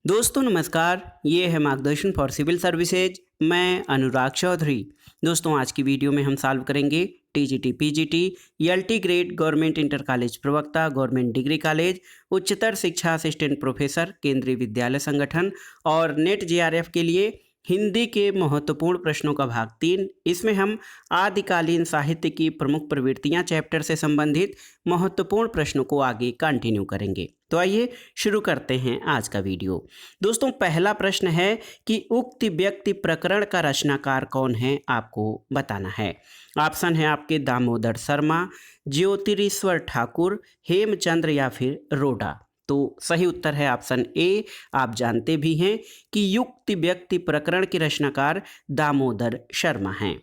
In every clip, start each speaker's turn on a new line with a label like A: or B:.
A: दोस्तों नमस्कार, ये है मार्गदर्शन फॉर सिविल सर्विसेज। मैं अनुराग चौधरी। दोस्तों आज की वीडियो में हम सॉल्व करेंगे TGT, PGT, LT grade, government inter college प्रवक्ता, गवर्नमेंट डिग्री कॉलेज, उच्चतर शिक्षा असिस्टेंट प्रोफेसर, केंद्रीय विद्यालय संगठन और नेट जेआरएफ के लिए हिंदी के महत्वपूर्ण प्रश्नों का भाग 3। इसमें हम आदिकालीन साहित्य की प्रमुख प्रवृत्तियां चैप्टर से संबंधित महत्वपूर्ण प्रश्नों को आगे कंटिन्यू करेंगे। तो आइए शुरू करते हैं आज का वीडियो। दोस्तों पहला प्रश्न है कि उक्त व्यक्ति प्रकरण का रचनाकार कौन है, आपको बताना है। ऑप्शन है आपके दामोदर शर्मा, ज्योतिरीश्वर ठाकुर, हेमचंद्र या फिर रोडा। तो सही उत्तर है ऑप्शन ए। आप जानते भी हैं कि युक्त व्यक्ति प्रकरण के रचनाकार दामोदर शर्मा हैं।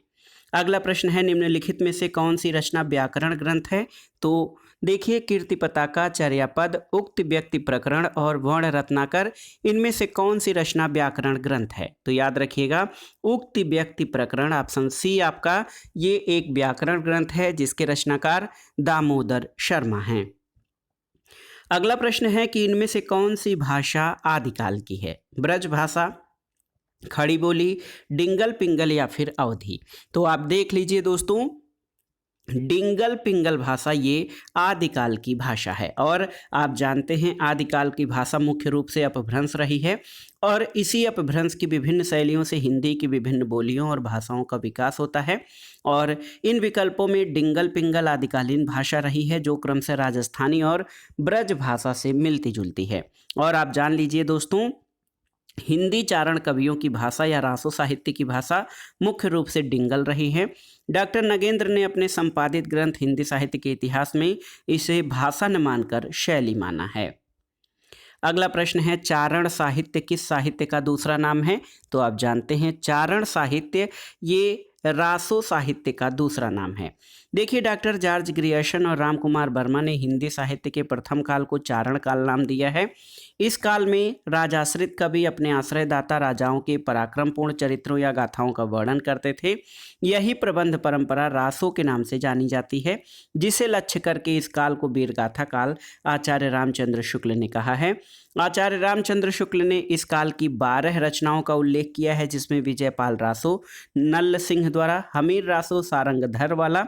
A: अगला प्रश्न है निम्नलिखित में से कौन सी रचना व्याकरण ग्रंथ है। तो देखिए कीर्ति पताका, चर्यापद, उक्त व्यक्ति प्रकरण और वर्ण रत्नाकर, इनमें से कौन सी रचना व्याकरण ग्रंथ है। तो याद रखिएगा उक्त व्यक्ति प्रकरण, ऑप्शन सी आपका, ये एक व्याकरण ग्रंथ है जिसके रचनाकार दामोदर शर्मा हैं। अगला प्रश्न है कि इनमें से कौन सी भाषा आदिकाल की है। ब्रज भाषा, खड़ी बोली, डिंगल पिंगल या फिर अवधी। तो आप देख लीजिए दोस्तों, डिंगल पिंगल भाषा ये आदिकाल की भाषा है और आप जानते हैं आदिकाल की भाषा मुख्य रूप से अपभ्रंश रही है और इसी अपभ्रंश की विभिन्न शैलियों से हिंदी की विभिन्न बोलियों और भाषाओं का विकास होता है। और इन विकल्पों में डिंगल पिंगल आदिकालीन भाषा रही है जो क्रमशः राजस्थानी और ब्रज भाषा से मिलती जुलती है। और आप जान लीजिए दोस्तों, हिंदी चारण कवियों की भाषा या रासो साहित्य की भाषा मुख्य रूप से डिंगल रही है। डॉक्टर नगेंद्र ने अपने संपादित ग्रंथ हिंदी साहित्य के इतिहास में इसे भाषा न मानकर शैली माना है। अगला प्रश्न है चारण साहित्य किस साहित्य का दूसरा नाम है। तो आप जानते हैं चारण साहित्य ये रासो साहित्य का दूसरा नाम है। देखिए डॉक्टर जॉर्ज ग्रियर्सन और राम कुमार वर्मा ने हिंदी साहित्य के प्रथम काल को चारण काल नाम दिया है। इस काल में राजाश्रित कवि अपने आश्रयदाता राजाओं के पराक्रमपूर्ण चरित्रों या गाथाओं का वर्णन करते थे। यही प्रबंध परंपरा रासो के नाम से जानी जाती है, जिसे लक्ष्य करके इस काल को वीरगाथा काल आचार्य रामचंद्र शुक्ल ने कहा है। आचार्य रामचंद्र शुक्ल ने इस काल की 12 रचनाओं का उल्लेख किया है, जिसमें विजयपाल रासो, नल्ल सिंह द्वारा, हमीर रासो सारंगधर वाला,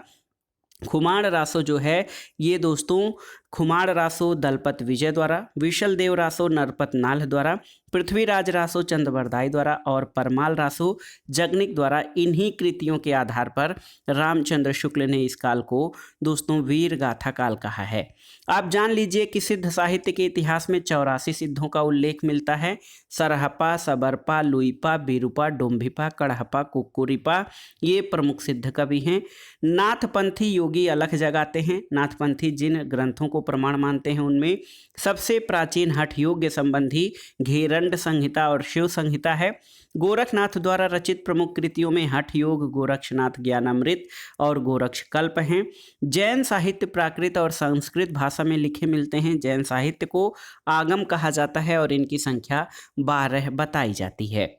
A: खुमाण रासो जो है ये दोस्तों खुमाण रासो दलपत विजय द्वारा, विशल देव रासो नरपत नाल द्वारा, पृथ्वीराज रासो चंद्रवरदाई द्वारा और परमाल रासो जगनिक द्वारा। इन्हीं कृतियों के आधार पर रामचंद्र शुक्ल ने इस काल को दोस्तों वीर गाथा काल कहा है। आप जान लीजिए कि सिद्ध साहित्य के इतिहास में 84 सिद्धों का उल्लेख मिलता है। सरहपा, सबरपा, लुईपा, बीरूपा, डोम्भिपा, कड़हपा, कुक्कुरिपा ये प्रमुख सिद्ध कवि हैं। नाथपंथी योगी अलख जगाते हैं। नाथपंथी जिन ग्रंथों को प्रमाण मानते हैं उनमें सबसे प्राचीन हठ योग्य संबंधी घेरंड संहिता और शिव संहिता है। गोरखनाथ द्वारा रचित प्रमुख कृतियों में हठ योग, गोरक्षनाथ ज्ञानामृत और गोरक्षकल्प हैं। जैन साहित्य प्राकृत और संस्कृत भाषा में लिखे मिलते हैं। जैन साहित्य को आगम कहा जाता है और इनकी संख्या 12 बताई जाती है।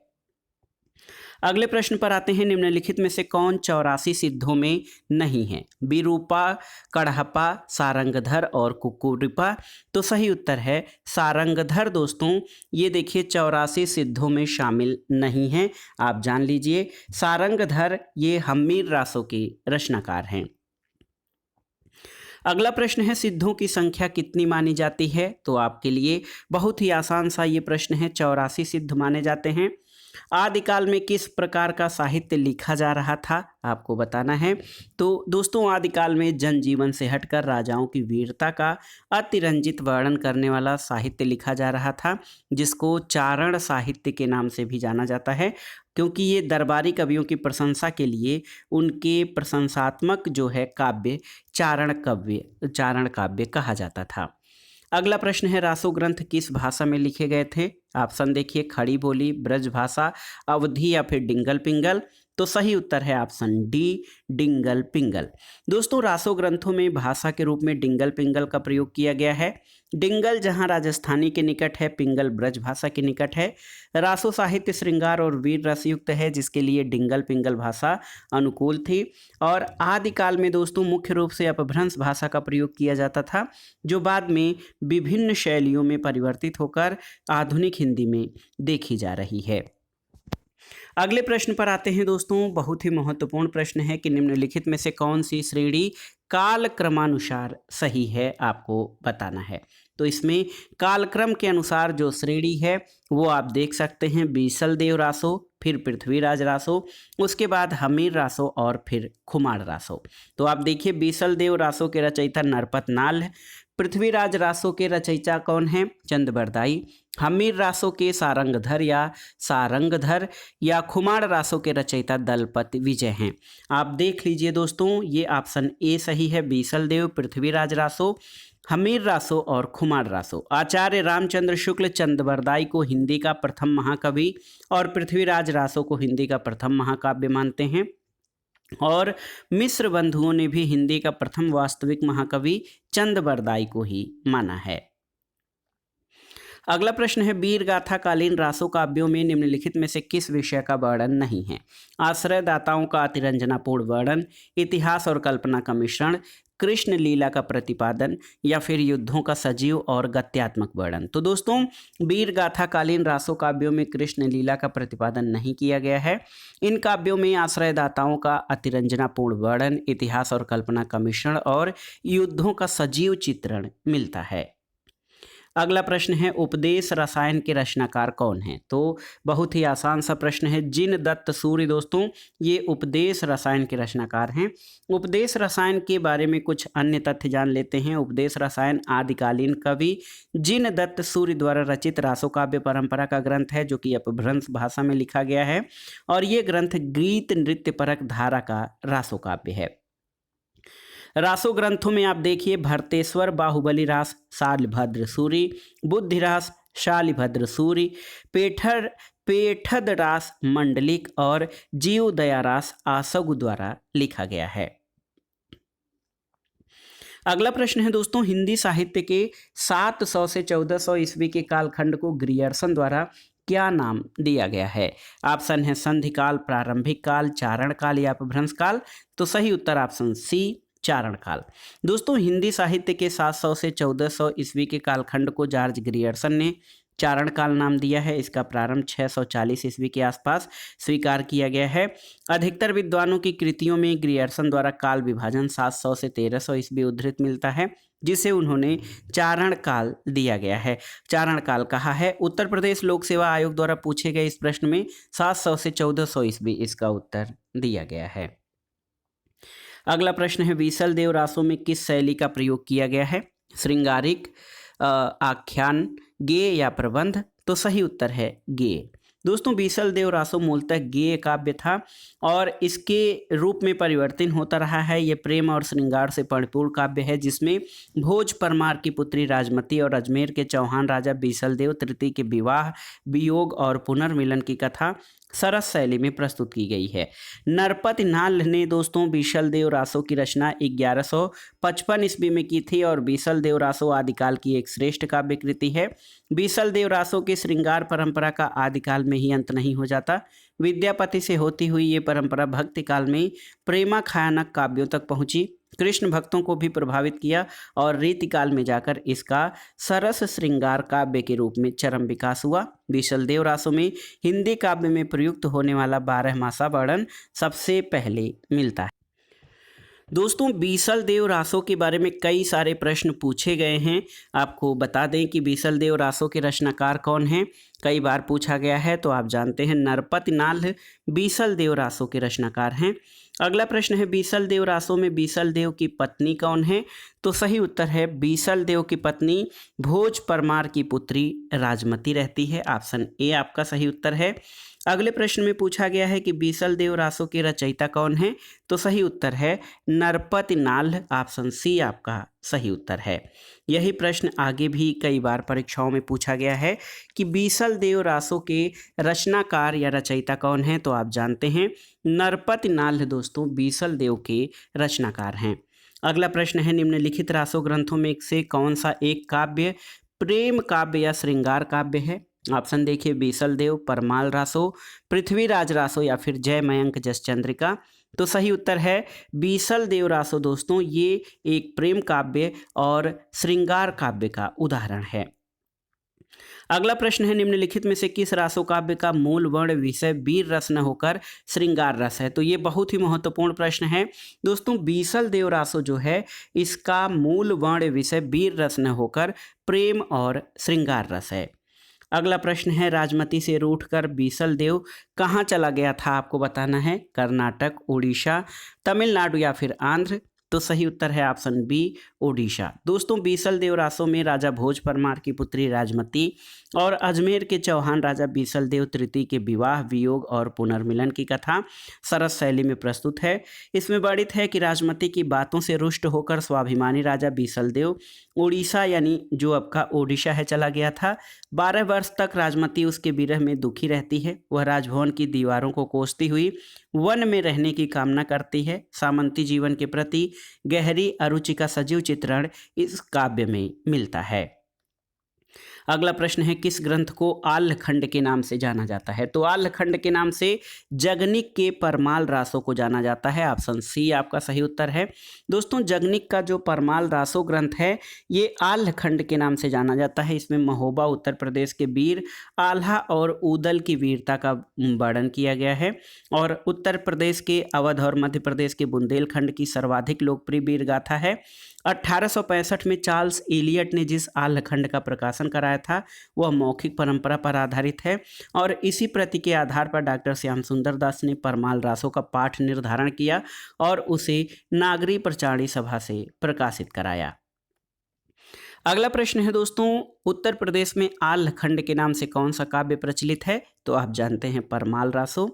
A: अगले प्रश्न पर आते हैं, निम्नलिखित में से कौन 84 सिद्धों में नहीं है। विरूपा, कड़हपा, सारंगधर और कुक्कुरिपा। तो सही उत्तर है सारंगधर दोस्तों, ये देखिए 84 सिद्धों में शामिल नहीं है। आप जान लीजिए सारंगधर ये हम्मीर रासो के रचनाकार हैं। अगला प्रश्न है सिद्धों की संख्या कितनी मानी जाती है। तो आपके लिए बहुत ही आसान सा ये प्रश्न है। 84 सिद्ध माने जाते हैं। आदिकाल में किस प्रकार का साहित्य लिखा जा रहा था, आपको बताना है। तो दोस्तों आदिकाल में जनजीवन से हटकर राजाओं की वीरता का अतिरंजित वर्णन करने वाला साहित्य लिखा जा रहा था, जिसको चारण साहित्य के नाम से भी जाना जाता है, क्योंकि ये दरबारी कवियों की प्रशंसा के लिए उनके प्रशंसात्मक जो है काव्य चारण काव्य कहा जाता था। अगला प्रश्न है रासो ग्रंथ किस भाषा में लिखे गए थे। ऑप्शन देखिए खड़ी बोली, ब्रज भाषा, अवधी या फिर डिंगल पिंगल। तो सही उत्तर है ऑप्शन डी, डिंगल पिंगल। दोस्तों रासो ग्रंथों में भाषा के रूप में डिंगल पिंगल का प्रयोग किया गया है। डिंगल जहाँ राजस्थानी के निकट है, पिंगल ब्रज भाषा के निकट है। रासो साहित्य श्रृंगार और वीर रस युक्त है, जिसके लिए डिंगल पिंगल भाषा अनुकूल थी। और आदिकाल में दोस्तों मुख्य रूप से अपभ्रंश भाषा का प्रयोग किया जाता था, जो बाद में विभिन्न शैलियों में परिवर्तित होकर आधुनिक हिंदी में देखी जा रही है। अगले प्रश्न पर आते हैं दोस्तों। बहुत ही महत्वपूर्ण प्रश्न है कि निम्नलिखित में से कौन सी श्रेणी काल क्रमानुसार सही है, आपको बताना है। तो इसमें कालक्रम के अनुसार जो श्रेणी है वो आप देख सकते हैं, बीसल देव रासो, फिर पृथ्वीराज रासो, उसके बाद हमीर रासो और फिर खुमार रासो। तो आप देखिए, बीसल देव रासो के रचयिता नरपत नाल है, पृथ्वीराज रासो के रचयिता कौन है, चंदबरदाई, हमीर रासो के सारंगधर या खुमार रासो के रचयिता दलपत विजय हैं। आप देख लीजिए दोस्तों, ये ऑप्शन ए सही है, बीसल देव, पृथ्वीराज रासो, हमीर रासो और खुमार रासो। आचार्य रामचंद्र शुक्ल चंदबरदाई को हिंदी का प्रथम महाकवि और पृथ्वीराज रासो को हिंदी का प्रथम महाकाव्य मानते हैं। और मिश्र बंधुओं ने भी हिंदी का प्रथम वास्तविक महाकवि चंदबरदाई को ही माना है। अगला प्रश्न है, वीर गाथा कालीन रासो काव्यों में निम्नलिखित में से किस विषय का वर्णन नहीं है? आश्रयदाताओं का अतिरंजनापूर्ण वर्णन, इतिहास और कल्पना का मिश्रण, कृष्ण लीला का प्रतिपादन या फिर युद्धों का सजीव और गत्यात्मक वर्णन। तो दोस्तों, वीर गाथा कालीन रासो काव्यों में कृष्ण लीला का प्रतिपादन नहीं किया गया है। इन काव्यों में आश्रयदाताओं का अतिरंजनापूर्ण वर्णन, इतिहास और कल्पना का मिश्रण और युद्धों का सजीव चित्रण मिलता है। अगला प्रश्न है, उपदेश रसायन के रचनाकार कौन हैं? तो बहुत ही आसान सा प्रश्न है, जिन दत्त सूर्य दोस्तों ये उपदेश रसायन के रचनाकार हैं। उपदेश रसायन के बारे में कुछ अन्य तथ्य जान लेते हैं। उपदेश रसायन आदिकालीन कवि जिन दत्त सूर्य द्वारा रचित रासो काव्य परंपरा का ग्रंथ है, जो कि अपभ्रंश भाषा में लिखा गया है, और ये ग्रंथ गीत नृत्य परक धारा का रासो काव्य है। रासो ग्रंथों में आप देखिए, भरतेश्वर बाहुबली रास शालिभद्र सूरी, बुद्धि रास शालिभद्र सूरी, पेठद रास मंडलिक और जीव दया रास आसगु द्वारा लिखा गया है। अगला प्रश्न है दोस्तों, हिंदी साहित्य के 700 से 1400 ईस्वी के कालखंड को ग्रियर्सन द्वारा क्या नाम दिया गया है? ऑप्शन है संधि काल, प्रारंभिक काल, चारण काल या अपभ्रंश काल। तो सही उत्तर ऑप्शन सी, चारण काल। दोस्तों, हिंदी साहित्य के 700 से 1400 ईस्वी के कालखंड को जॉर्ज ग्रियर्सन ने चारण काल नाम दिया है। इसका प्रारंभ 640 ईस्वी के आसपास स्वीकार किया गया है। अधिकतर विद्वानों की कृतियों में ग्रियर्सन द्वारा काल विभाजन 700 से 1300 ईस्वी उद्धृत मिलता है, जिसे उन्होंने चारण काल दिया गया है। चारण काल कहा है। उत्तर प्रदेश लोक सेवा आयोग द्वारा पूछे गए इस प्रश्न में 700 से 1400 ईस्वी इसका उत्तर दिया गया है। अगला प्रश्न है, बीसल देव रासों में किस शैली का प्रयोग किया गया है? श्रृंगारिक, आख्यान, गेय या प्रबंध? तो सही उत्तर है गेय। दोस्तों, बीसल देव रासो मूलतः गेय काव्य था और इसके रूप में परिवर्तन होता रहा है। ये प्रेम और श्रृंगार से परिपूर्ण काव्य है, जिसमें भोज परमार की पुत्री राजमती और अजमेर के चौहान राजा बीसल देव तृतीय के विवाह, वियोग और पुनर्मिलन की कथा सरस शैली में प्रस्तुत की गई है। नरपति नाल ने दोस्तों बीसल देव रासो की रचना 1155 ईस्वी में की थी और बीसल देव रासो आदिकाल की एक श्रेष्ठ काव्य कृति है। बीसल देव रासो की श्रृंगार परंपरा का आदिकाल में ही अंत नहीं हो जाता। विद्यापति से होती हुई ये परंपरा भक्ति काल में प्रेमाख्यानक काव्यों तक पहुंची, कृष्ण भक्तों को भी प्रभावित किया और रीतिकाल में जाकर इसका सरस श्रृंगार काव्य के रूप में चरम विकास हुआ। बीसल देव रासो में हिंदी काव्य में प्रयुक्त होने वाला 12 मासा वर्णन सबसे पहले मिलता है। दोस्तों, बीसल देव रासो के बारे में कई सारे प्रश्न पूछे गए हैं। आपको बता दें कि बीसल देव रासो के रचनाकार कौन हैं, कई बार पूछा गया है। तो आप जानते हैं नरपति नाल बीसल देव रासो के रचनाकार हैं। अगला प्रश्न है, बीसल देव रासो में बीसल देव की पत्नी कौन है? तो सही उत्तर है बीसल देव की पत्नी भोज परमार की पुत्री राजमती रहती है। ऑप्शन ए आपका सही उत्तर है। अगले प्रश्न में पूछा गया है कि बीसल देव रासो के रचयिता कौन है? तो सही उत्तर है नरपति नाल। ऑप्शन सी आपका सही उत्तर है। यही प्रश्न आगे भी कई बार परीक्षाओं में पूछा गया है कि बीसल देव रासो के रचनाकार या रचयिता कौन है? तो आप जानते हैं नरपति नाल दोस्तों बीसल देव के रचनाकार हैं। अगला प्रश्न है, निम्नलिखित रासो ग्रंथों में से कौन सा एक काव्य प्रेम काव्य या श्रृंगार काव्य है? ऑप्शन देखिए, बीसल देव, परमाल रासो, पृथ्वीराज रासो या फिर जय मयंक जस चंद्रिका। तो सही उत्तर है बीसल देव रासो दोस्तों, ये एक प्रेम काव्य और श्रृंगार काव्य का उदाहरण है। अगला प्रश्न है, निम्नलिखित में से किस रासो काव्य का मूल वर्ण विषय वीर रस न होकर श्रृंगार रस है? तो ये बहुत ही महत्वपूर्ण प्रश्न है दोस्तों। बीसल देव रासो जो है, इसका मूल वर्ण विषय वीर रस न होकर प्रेम और श्रृंगार रस है। अगला प्रश्न है, राजमती से रूठकर बीसल देव कहाँ चला गया था? आपको बताना है, कर्नाटक, उड़ीसा, तमिलनाडु या फिर आंध्र। तो सही उत्तर है ऑप्शन बी, ओडिशा। दोस्तों, बीसल देव रासो में राजा भोज परमार की पुत्री राजमती और अजमेर के चौहान राजा बीसल देव तृतीय के विवाह, वियोग और पुनर्मिलन की कथा सरस शैली में प्रस्तुत है। इसमें वर्णित है कि राजमती की बातों से रुष्ट होकर स्वाभिमानी राजा बीसल देव उड़ीसा यानी जो अब का ओडिशा है चला गया था। 12 वर्ष तक राजमती उसके विरह में दुखी रहती है। वह राजभवन की दीवारों को कोसती हुई वन में रहने की कामना करती है। सामंती जीवन के प्रति गहरी अरुचि का सजीव चित्रण इस काव्य में मिलता है। अगला प्रश्न है, किस ग्रंथ को आल्हखंड के नाम से जाना जाता है? तो आल्हखंड के नाम से जगनिक के परमाल रासों को जाना जाता है। ऑप्शन सी आपका सही उत्तर है। दोस्तों, जगनिक का जो परमाल रासो ग्रंथ है, ये आल्हखंड के नाम से जाना जाता है। इसमें महोबा उत्तर प्रदेश के वीर आल्हा और ऊदल की वीरता का वर्णन किया गया है और उत्तर प्रदेश के अवध और मध्य प्रदेश के बुंदेलखंड की सर्वाधिक लोकप्रिय वीर गाथा है। 1865 में चार्ल्स इलियट ने जिस आल्हखंड का प्रकाशन कराया था, वह मौखिक परंपरा पर आधारित है और इसी प्रति के आधार पर डॉक्टर श्याम सुंदर दास ने परमाल रासो का पाठ निर्धारण किया और उसे नागरी प्रचारणी सभा से प्रकाशित कराया। अगला प्रश्न है दोस्तों, उत्तर प्रदेश में आल्हखंड के नाम से कौन सा काव्य प्रचलित है? तो आप जानते हैं परमाल रासो।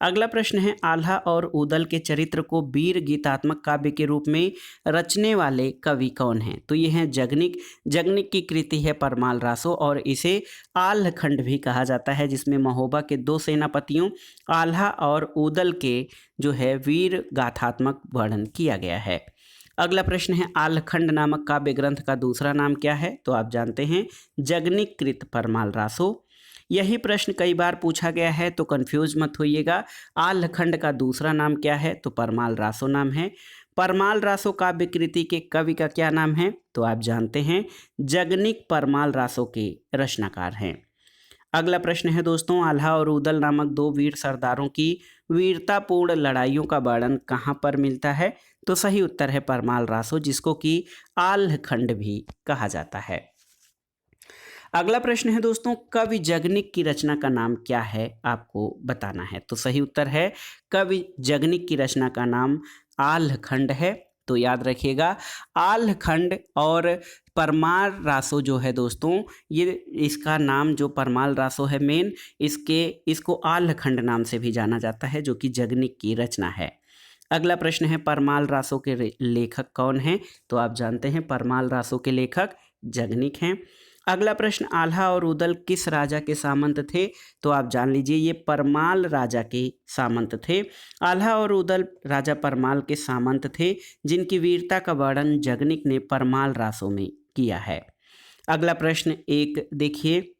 A: अगला प्रश्न है, आल्हा और ऊदल के चरित्र को वीर गीतात्मक काव्य के रूप में रचने वाले कवि कौन हैं? तो ये हैं जगनिक। जगनिक की कृति है परमाल रासो और इसे आल्हखंड भी कहा जाता है, जिसमें महोबा के 2 सेनापतियों आल्हा और ऊदल के जो है वीर गाथात्मक वर्णन किया गया है। अगला प्रश्न है, आल्हखंड नामक काव्य ग्रंथ का दूसरा नाम क्या है? तो आप जानते हैं जगनिक कृत परमाल रासो। यही प्रश्न कई बार पूछा गया है, तो कंफ्यूज मत होइएगा। आल्हखंड का दूसरा नाम क्या है? तो परमाल रासो नाम है। परमाल रासो काव्य कृति के कवि का क्या नाम है? तो आप जानते हैं जगनिक परमाल रासो के रचनाकार हैं। अगला प्रश्न है दोस्तों, आल्हा और ऊदल नामक 2 वीर सरदारों की वीरतापूर्ण लड़ाइयों का वर्णन कहाँ पर मिलता है? तो सही उत्तर है परमाल रासो, जिसको कि आल्हखंड भी कहा जाता है। अगला प्रश्न है दोस्तों, कवि जगनिक की रचना का नाम क्या है? आपको बताना है। तो सही उत्तर है कवि जगनिक की रचना का नाम आल्हखंड है। तो याद रखिएगा, आल्हखंड और परमाल रासो जो है दोस्तों, ये इसका नाम जो परमाल रासो है मेन, इसको आल्हखंड नाम से भी जाना जाता है, जो कि जगनिक की रचना है। अगला प्रश्न है, परमाल रासो के लेखक कौन हैं? तो आप जानते हैं परमाल रासो के लेखक जगनिक हैं। अगला प्रश्न, आल्हा और ऊदल किस राजा के सामंत थे? तो आप जान लीजिए ये परमाल राजा के सामंत थे। आल्हा और ऊदल राजा परमाल के सामंत थे, जिनकी वीरता का वर्णन जगनिक ने परमाल रासो में किया है। अगला प्रश्न एक देखिए,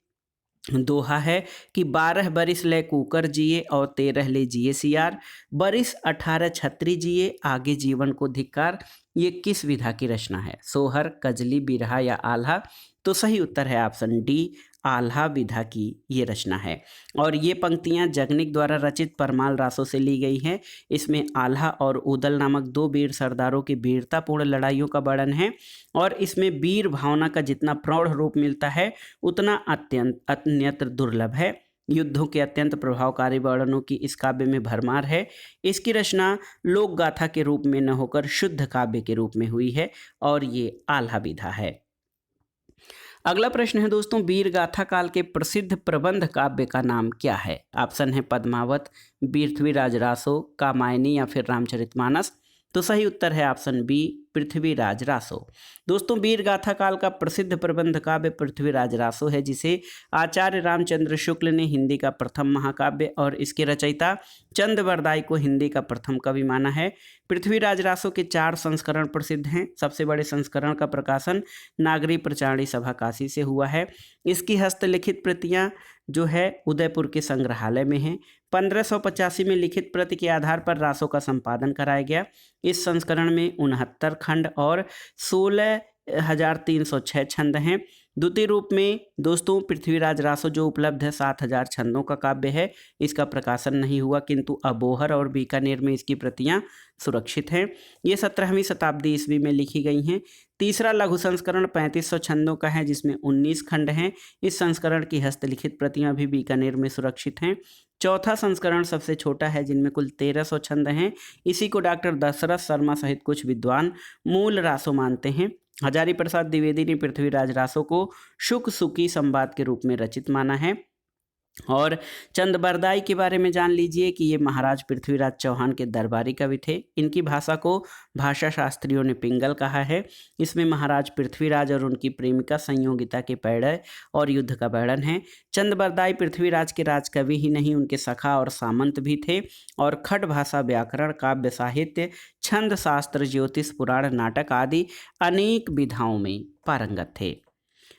A: दोहा है कि 12 बरिस ले कुकर जिए और 13 ले जिए सियार, बरिस 18 छत्री जिए आगे जीवन को धिक्कार। ये किस विधा की रचना है? सोहर, कजली, बिरहा या आल्हा? तो सही उत्तर है ऑप्शन डी, आल्हा विधा की ये रचना है और ये पंक्तियां जगनिक द्वारा रचित परमाल रासो से ली गई हैं। इसमें आल्हा और ऊदल नामक 2 वीर सरदारों की वीरतापूर्ण लड़ाइयों का वर्णन है और इसमें वीर भावना का जितना प्रौढ़ रूप मिलता है, उतना अन्यत्र दुर्लभ है। युद्धों के अत्यंत प्रभावकारी वर्णनों की इस काव्य में भरमार है। इसकी रचना लोक गाथा के रूप में न होकर शुद्ध काव्य के रूप में हुई है और ये आल्हा विधा है। अगला प्रश्न है दोस्तों, वीर गाथा काल के प्रसिद्ध प्रबंध काव्य का नाम क्या है? ऑप्शन है पद्मावत, पृथ्वीराज रासो, कामायनी या फिर रामचरितमानस। तो सही उत्तर है ऑप्शन बी, पृथ्वीराज रासो। दोस्तों, वीर गाथा काल का प्रसिद्ध प्रबंध काव्य पृथ्वीराज रासो है, जिसे आचार्य रामचंद्र शुक्ल ने हिंदी का प्रथम महाकाव्य और इसके रचयिता चंद बरदाई को हिंदी का प्रथम कवि माना है। पृथ्वीराज रासो के 4 संस्करण प्रसिद्ध हैं। सबसे बड़े संस्करण का प्रकाशन नागरी प्रचारणी सभा काशी से हुआ है। इसकी हस्तलिखित प्रतियां जो है उदयपुर के संग्रहालय में हैं। 1585 में लिखित प्रति के आधार पर रासो का संपादन कराया गया। इस संस्करण में 69 खंड और 16,306 छंद हैं। द्वितीय रूप में दोस्तों पृथ्वीराज रासो जो उपलब्ध है 7,000 छंदों का काव्य है। इसका प्रकाशन नहीं हुआ, किंतु अबोहर और बीकानेर में इसकी प्रतियां सुरक्षित हैं। ये 17वीं शताब्दी ईस्वी में लिखी गई हैं। तीसरा लघु संस्करण 3500 छंदों का है, जिसमें 19 खंड हैं। इस संस्करण की हस्तलिखित प्रतियां भी बीकानेर में सुरक्षित हैं। चौथा संस्करण सबसे छोटा है, जिनमें कुल 1300 छंद हैं। इसी को डॉक्टर दशरथ शर्मा सहित कुछ विद्वान मूल रासो मानते हैं। हजारी प्रसाद द्विवेदी ने पृथ्वीराज रासो को शुक सुकी संवाद के रूप में रचित माना है। और चंदबरदाई के बारे में जान लीजिए कि ये महाराज पृथ्वीराज चौहान के दरबारी कवि थे। इनकी भाषा को भाषा शास्त्रियों ने पिंगल कहा है। इसमें महाराज पृथ्वीराज और उनकी प्रेमिका संयोगिता के पैड़य और युद्ध का वर्णन है। चंदबरदाई पृथ्वीराज के राजकवि ही नहीं, उनके सखा और सामंत भी थे और खट भाषा, व्याकरण, काव्य साहित्य, छंद शास्त्र, ज्योतिष, पुराण, नाटक आदि अनेक विधाओं में पारंगत थे।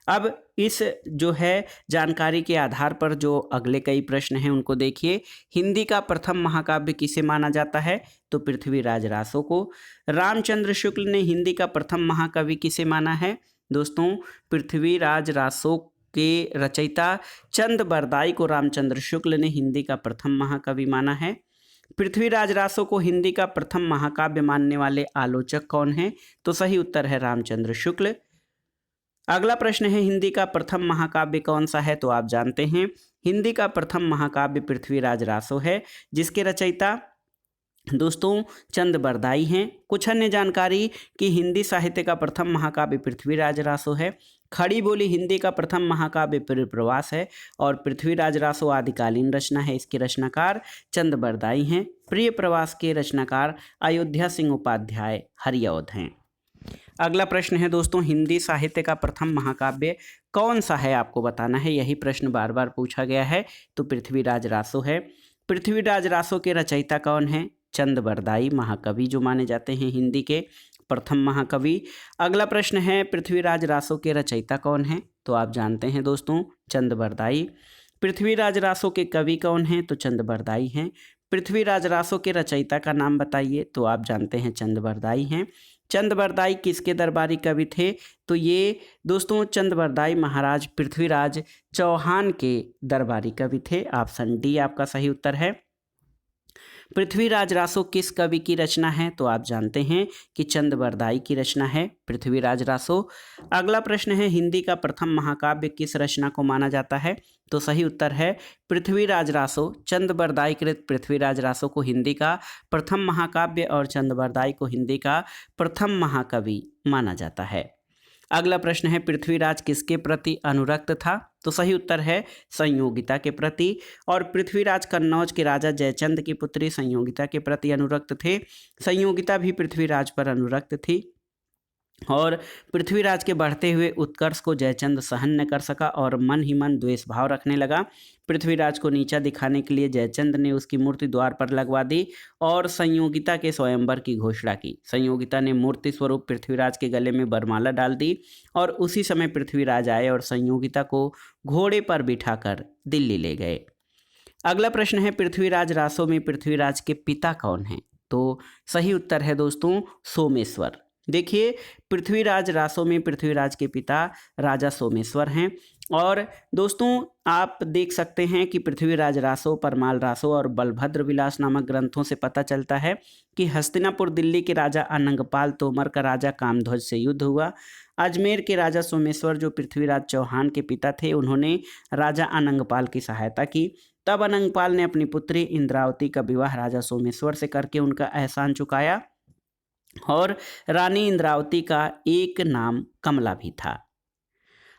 A: अब इस जो है जानकारी के आधार पर जो अगले कई प्रश्न हैं उनको देखिए। हिंदी का प्रथम महाकाव्य किसे माना जाता है? तो पृथ्वीराज रासो को। रामचंद्र शुक्ल ने हिंदी का प्रथम महाकवि किसे माना है? दोस्तों पृथ्वीराज रासो के रचयिता चंदबरदाई को रामचंद्र शुक्ल ने हिंदी का प्रथम महाकवि माना है। पृथ्वीराज रासो को हिंदी का प्रथम महाकाव्य मानने वाले आलोचक कौन हैं? तो सही उत्तर है रामचंद्र शुक्ल। अगला प्रश्न है हिंदी का प्रथम महाकाव्य कौन सा है? तो आप जानते हैं हिंदी का प्रथम महाकाव्य पृथ्वीराज रासो है, जिसके रचयिता दोस्तों चंदबरदाई हैं। कुछ अन्य जानकारी कि हिंदी साहित्य का प्रथम महाकाव्य पृथ्वीराज रासो है। खड़ी बोली हिंदी का प्रथम महाकाव्य प्रियप्रवास है और पृथ्वीराज रासो आदिकालीन रचना है। इसके रचनाकार चंदबरदाई हैं। प्रियप्रवास के रचनाकार अयोध्या सिंह उपाध्याय हरिऔध हैं। अगला प्रश्न है दोस्तों हिंदी साहित्य का प्रथम महाकाव्य कौन सा है? आपको बताना है। यही प्रश्न बार बार पूछा गया है। तो पृथ्वीराज रासो है। पृथ्वीराज रासो के रचयिता कौन है? चंदबरदाई महाकवि जो माने जाते हैं हिंदी के प्रथम महाकवि। अगला प्रश्न है पृथ्वीराज रासो के रचयिता कौन है? तो आप जानते हैं दोस्तों चंदबरदाई। पृथ्वीराज रासो के कवि कौन हैं? तो चंदबरदाई हैं। पृथ्वीराज रासो के रचयिता का नाम बताइए। तो आप जानते हैं चंदबरदाई हैं। चंदबरदाई किसके दरबारी कवि थे? तो ये दोस्तों चंदबरदाई महाराज पृथ्वीराज चौहान के दरबारी कवि थे। ऑप्शन डी आपका सही उत्तर है। पृथ्वीराज रासो किस कवि की रचना है? तो आप जानते हैं कि चंदबरदाई की रचना है पृथ्वीराज रासो। अगला प्रश्न है हिंदी का प्रथम महाकाव्य किस रचना को माना जाता है? तो सही उत्तर है पृथ्वीराज रासो। चंदबरदाई कृत पृथ्वीराज रासो को हिंदी का प्रथम महाकाव्य और चंदबरदाई को हिंदी का प्रथम महाकवि माना जाता है। अगला प्रश्न है पृथ्वीराज किसके प्रति अनुरक्त था? तो सही उत्तर है संयोगिता के प्रति। और पृथ्वीराज कन्नौज के राजा जयचंद की पुत्री संयोगिता के प्रति अनुरक्त थे। संयोगिता भी पृथ्वीराज पर अनुरक्त थी और पृथ्वीराज के बढ़ते हुए उत्कर्ष को जयचंद सहन न कर सका और मन ही मन द्वेष भाव रखने लगा। पृथ्वीराज को नीचा दिखाने के लिए जयचंद ने उसकी मूर्ति द्वार पर लगवा दी और संयोगिता के स्वयंवर की घोषणा की। संयोगिता ने मूर्ति स्वरूप पृथ्वीराज के गले में वरमाला डाल दी और उसी समय पृथ्वीराज आए और संयोगिता को घोड़े पर बिठाकर दिल्ली ले गए। अगला प्रश्न है पृथ्वीराज रासो में पृथ्वीराज के पिता कौन हैं? तो सही उत्तर है दोस्तों सोमेश्वर। देखिए पृथ्वीराज रासो में पृथ्वीराज के पिता राजा सोमेश्वर हैं। और दोस्तों आप देख सकते हैं कि पृथ्वीराज रासो, परमाल रासो और बलभद्र विलास नामक ग्रंथों से पता चलता है कि हस्तिनापुर दिल्ली के राजा अनंगपाल तोमर का राजा कामध्वज से युद्ध हुआ। अजमेर के राजा सोमेश्वर जो पृथ्वीराज चौहान के पिता थे, उन्होंने राजा अनंगपाल की सहायता की। तब अनंगपाल ने अपनी पुत्री इंद्रावती का विवाह राजा सोमेश्वर से करके उनका एहसान चुकाया और रानी इंद्रावती का एक नाम कमला भी था।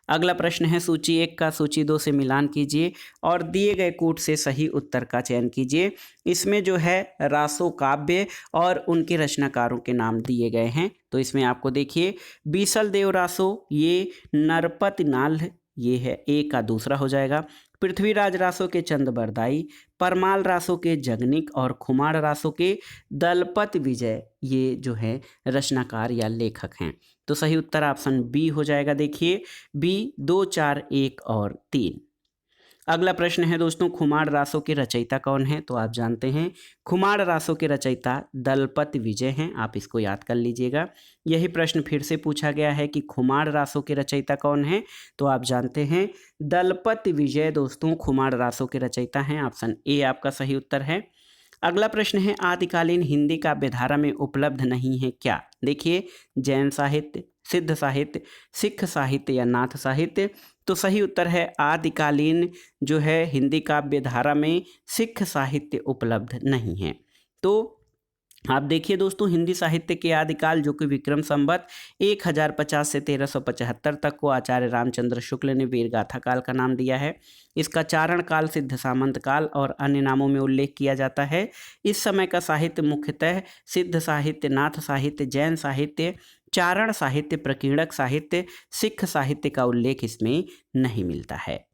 A: अगला प्रश्न है सूची 1 का सूची 2 से मिलान कीजिए और दिए गए कूट से सही उत्तर का चयन कीजिए। इसमें जो है रासो काव्य और उनके रचनाकारों के नाम दिए गए हैं। तो इसमें आपको देखिए बीसल देव रासो, ये नरपति नाल, ये है ए का दूसरा हो जाएगा। पृथ्वीराज रासो के चंद बरदाई, परमाल रासो के जगनिक और खुमार रासो के दलपत विजय ये जो है रचनाकार या लेखक हैं। तो सही उत्तर ऑप्शन बी हो जाएगा। देखिए बी 2, 4, 1 और 3। अगला प्रश्न है दोस्तों, खुमार रासो के रचयिता कौन है? तो आप जानते हैं खुमार रासो के रचयिता दलपत विजय हैं। आप इसको याद कर लीजिएगा। यही प्रश्न फिर से पूछा गया है कि खुमार रासो के रचयिता कौन है? तो आप जानते हैं दलपत विजय दोस्तों खुमार रासो के रचयिता हैं। ऑप्शन ए आपका सही उत्तर है। अगला प्रश्न है, आदिकालीन हिंदी काव्यधारा में उपलब्ध नहीं है क्या? देखिए जैन साहित्य, सिद्ध साहित्य, सिख साहित्य या नाथ साहित्य। तो सही उत्तर है आदिकालीन जो है हिंदी काव्य धारा में सिख साहित्य उपलब्ध नहीं है। तो आप देखिए दोस्तों, हिंदी साहित्य के आदिकाल जो कि विक्रम संवत 1050 से 1375 तक को आचार्य रामचंद्र शुक्ल ने वीरगाथा काल का नाम दिया है। इसका चारण काल, सिद्ध सामंत काल और अन्य नामों में उल्लेख किया जाता है। इस समय का साहित्य मुख्यतः सिद्ध साहित्य, नाथ साहित्य, जैन साहित्य, चारण साहित्य, प्रकीर्णक साहित्य, सिख साहित्य का उल्लेख इसमें नहीं मिलता है।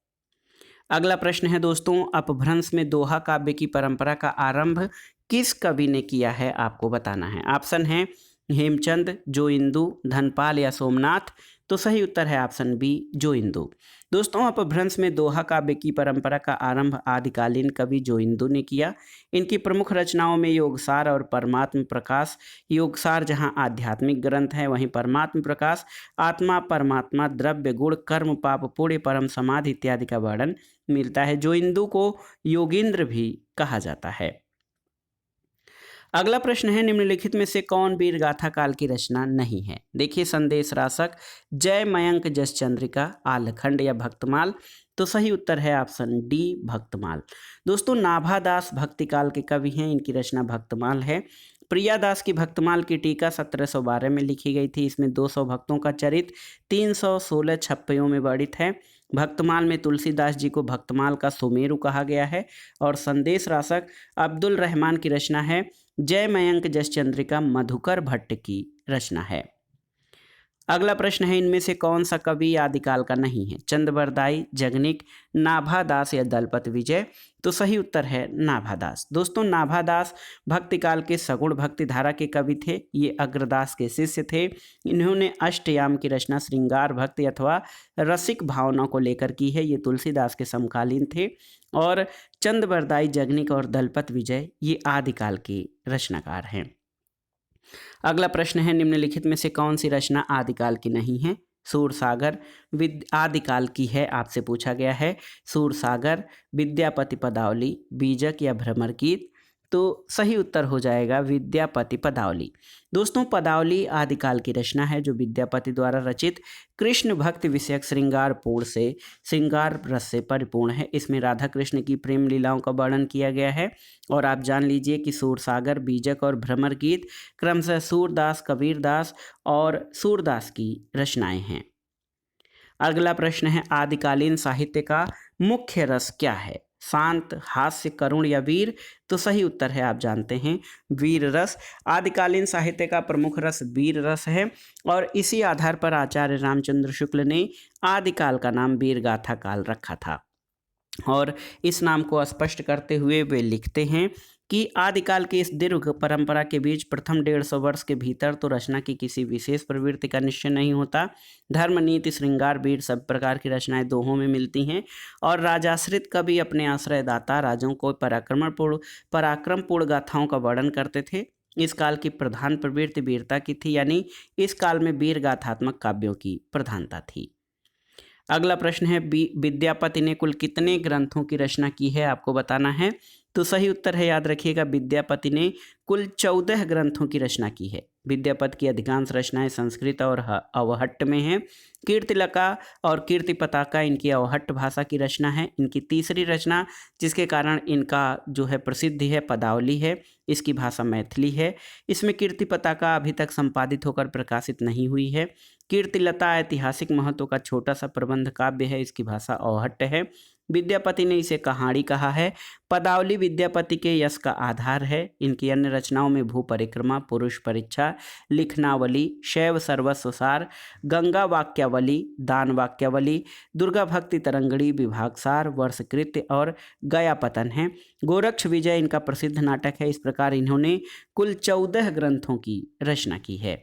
A: अगला प्रश्न है दोस्तों, अपभ्रंश में दोहा काव्य की परंपरा का आरंभ किस कवि ने किया है? आपको बताना है। ऑप्शन है हेमचंद, जोइंदू, धनपाल या सोमनाथ। तो सही उत्तर है ऑप्शन बी, जोइंदू। दोस्तों अपभ्रंश में दोहा काव्य की परंपरा का आरंभ आदिकालीन कवि जोइंदू ने किया। इनकी प्रमुख रचनाओं में योगसार और परमात्म प्रकाश। योगसार जहां आध्यात्मिक ग्रंथ है, वहीं परमात्म प्रकाश आत्मा, परमात्मा, द्रव्य, गुण, कर्म, पाप, पुण्य, परम समाधि इत्यादि का वर्णन मिलता है। जोइंदू को योगींद्र भी कहा जाता है। अगला प्रश्न है, निम्नलिखित में से कौन वीरगाथा काल की रचना नहीं है? देखिए संदेश रासक, जय मयंक, जस चंद्रिका, आलखंड या भक्तमाल। तो सही उत्तर है ऑप्शन डी, भक्तमाल। दोस्तों नाभादास भक्ति काल के कवि हैं। इनकी रचना भक्तमाल है। प्रियादास की भक्तमाल की टीका 1712 में लिखी गई थी। इसमें 200 भक्तों का चरित्र 316 छप्पयों में वर्णित है। भक्तमाल में तुलसीदास जी को भक्तमाल का सुमेरु कहा गया है। और संदेश रासक अब्दुल रहमान की रचना है। जय मयंक जस चंद्रिका मधुकर भट्ट की रचना है। अगला प्रश्न है, इनमें से कौन सा कवि आदिकाल का नहीं है? चंदबरदाई, जगनिक, नाभादास या दलपत विजय। तो सही उत्तर है नाभादास। दोस्तों नाभादास भक्ति काल के सगुण भक्ति धारा के कवि थे। ये अग्रदास के शिष्य थे। इन्होंने अष्टयाम की रचना श्रृंगार भक्ति अथवा रसिक भावना को लेकर की है। ये तुलसीदास के समकालीन थे। और चंदबरदाई, जगनिक और दलपत विजय ये आदिकाल के रचनाकार हैं। अगला प्रश्न है, निम्नलिखित में से कौन सी रचना आदिकाल की नहीं है? सूरसागर आदिकाल की है, आपसे पूछा गया है। सूरसागर, विद्यापति पदावली, बीजक या भ्रमर गीत। तो सही उत्तर हो जाएगा विद्यापति पदावली। दोस्तों पदावली आदिकाल की रचना है जो विद्यापति द्वारा रचित कृष्ण भक्ति विषयक श्रृंगार रस से परिपूर्ण है। इसमें राधा कृष्ण की प्रेम लीलाओं का वर्णन किया गया है। और आप जान लीजिए कि सूरसागर, बीजक और भ्रमर गीत क्रमशः सूरदास, कबीरदास और सूरदास की रचनाएं हैं। अगला प्रश्न है, आदिकालीन साहित्य का मुख्य रस क्या है? शांत, हास्य, करुण या वीर। तो सही उत्तर है आप जानते हैं वीर रस। आदिकालीन साहित्य का प्रमुख रस वीर रस है। और इसी आधार पर आचार्य रामचंद्र शुक्ल ने आदिकाल का नाम वीरगाथा काल रखा था। और इस नाम को स्पष्ट करते हुए वे लिखते हैं कि आदिकाल की इस दीर्घ परंपरा के बीच प्रथम 150 वर्ष के भीतर तो रचना की किसी विशेष प्रवृत्ति का निश्चय नहीं होता। धर्म, नीति, श्रृंगार, वीर सब प्रकार की रचनाएं दोहों में मिलती हैं। और राजाश्रित कवि अपने आश्रयदाता राजाओं को पराक्रमपूर्ण गाथाओं का वर्णन करते थे। इस काल की प्रधान प्रवृत्ति वीरता की थी, यानी इस काल में वीर गाथात्मक काव्यों की प्रधानता थी। अगला प्रश्न है, विद्यापति ने कुल कितने ग्रंथों की रचना की है? आपको बताना है। तो सही उत्तर है, याद रखिएगा, विद्यापति ने कुल 14 ग्रंथों की रचना की है। विद्यापति की अधिकांश रचनाएं संस्कृत और अवहट्ट में हैं। कीर्तिलका और कीर्ति पताका इनकी अवहट्ट भाषा की रचना है। इनकी तीसरी रचना जिसके कारण इनका जो है प्रसिद्धि है पदावली है। इसकी भाषा मैथिली है। इसमें कीर्ति पताका अभी तक संपादित होकर प्रकाशित नहीं हुई है। कीर्तिलता ऐतिहासिक महत्व का छोटा सा प्रबंध काव्य है। इसकी भाषा अवहट्ट है। विद्यापति ने इसे कहानी कहा है। पदावली विद्यापति के यश का आधार है। इनकी अन्य रचनाओं में भू परिक्रमा, पुरुष परीक्षा, लिखनावली, शैव सर्वस्वसार, गंगा वाक्यावली, दान वाक्यावली, दुर्गा भक्ति तरंगड़ी, विभागसार, वर्षकृत्य और गयापतन है। गोरक्ष विजय इनका प्रसिद्ध नाटक है। इस प्रकार इन्होंने कुल 14 ग्रंथों की रचना की है।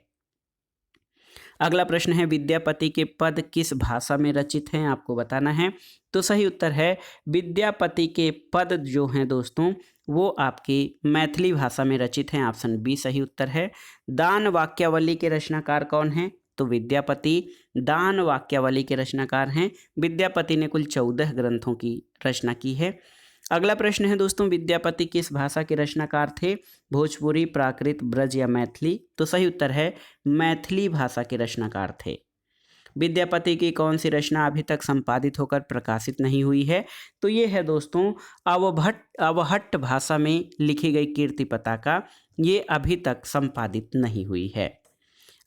A: अगला प्रश्न है, विद्यापति के पद किस भाषा में रचित हैं, आपको बताना है। तो सही उत्तर है, विद्यापति के पद जो हैं दोस्तों वो आपकी मैथिली भाषा में रचित हैं। ऑप्शन बी सही उत्तर है। दान वाक्यावली के रचनाकार कौन हैं? तो विद्यापति दान वाक्यावली के रचनाकार हैं। विद्यापति ने कुल 14 ग्रंथों की रचना की है। अगला प्रश्न है दोस्तों, विद्यापति किस भाषा के रचनाकार थे? भोजपुरी, प्राकृत, ब्रज या मैथिली? तो सही उत्तर है, मैथिली भाषा के रचनाकार थे। विद्यापति की कौन सी रचना अभी तक संपादित होकर प्रकाशित नहीं हुई है? तो ये है दोस्तों अवहट्ट भाषा में लिखी गई कीर्ति पताका। ये अभी तक संपादित नहीं हुई है।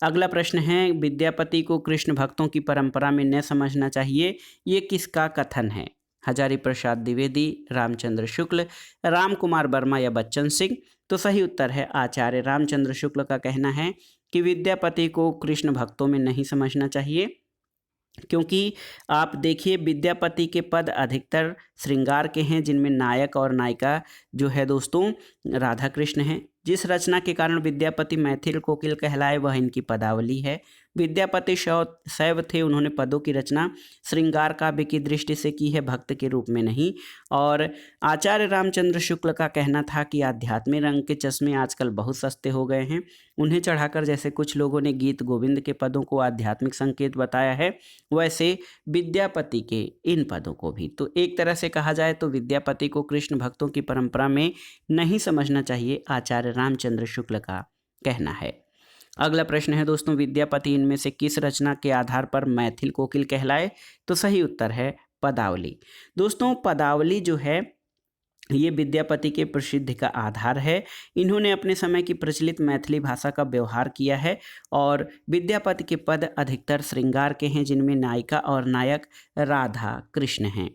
A: अगला प्रश्न है, विद्यापति को कृष्ण भक्तों की परंपरा में न समझना चाहिए, ये किसका कथन है? हजारी प्रसाद द्विवेदी, रामचंद्र शुक्ल, राम कुमार वर्मा या बच्चन सिंह? तो सही उत्तर है आचार्य रामचंद्र शुक्ल का कहना है कि विद्यापति को कृष्ण भक्तों में नहीं समझना चाहिए, क्योंकि आप देखिए विद्यापति के पद अधिकतर श्रृंगार के हैं, जिनमें नायक और नायिका जो है दोस्तों राधा कृष्ण हैं। जिस रचना के कारण विद्यापति मैथिल कोकिल कहलाए वह इनकी पदावली है। विद्यापति शैव थे, उन्होंने पदों की रचना श्रृंगार काव्य की दृष्टि से की है, भक्त के रूप में नहीं। और आचार्य रामचंद्र शुक्ल का कहना था कि आध्यात्मिक रंग के चश्मे आजकल बहुत सस्ते हो गए हैं, उन्हें चढ़ाकर जैसे कुछ लोगों ने गीत गोविंद के पदों को आध्यात्मिक संकेत बताया है, वैसे विद्यापति के इन पदों को भी। तो एक तरह से कहा जाए तो विद्यापति को कृष्ण भक्तों की परंपरा में नहीं समझना चाहिए, आचार्य रामचंद्र शुक्ल का कहना है। अगला प्रश्न है दोस्तों, विद्यापति इनमें से किस रचना के आधार पर मैथिल कोकिल कहलाए? तो सही उत्तर है पदावली। दोस्तों पदावली जो है ये विद्यापति के प्रसिद्धि का आधार है। इन्होंने अपने समय की प्रचलित मैथिली भाषा का व्यवहार किया है और विद्यापति के पद अधिकतर श्रृंगार के हैं, जिनमें नायिका और नायक राधा कृष्ण हैं।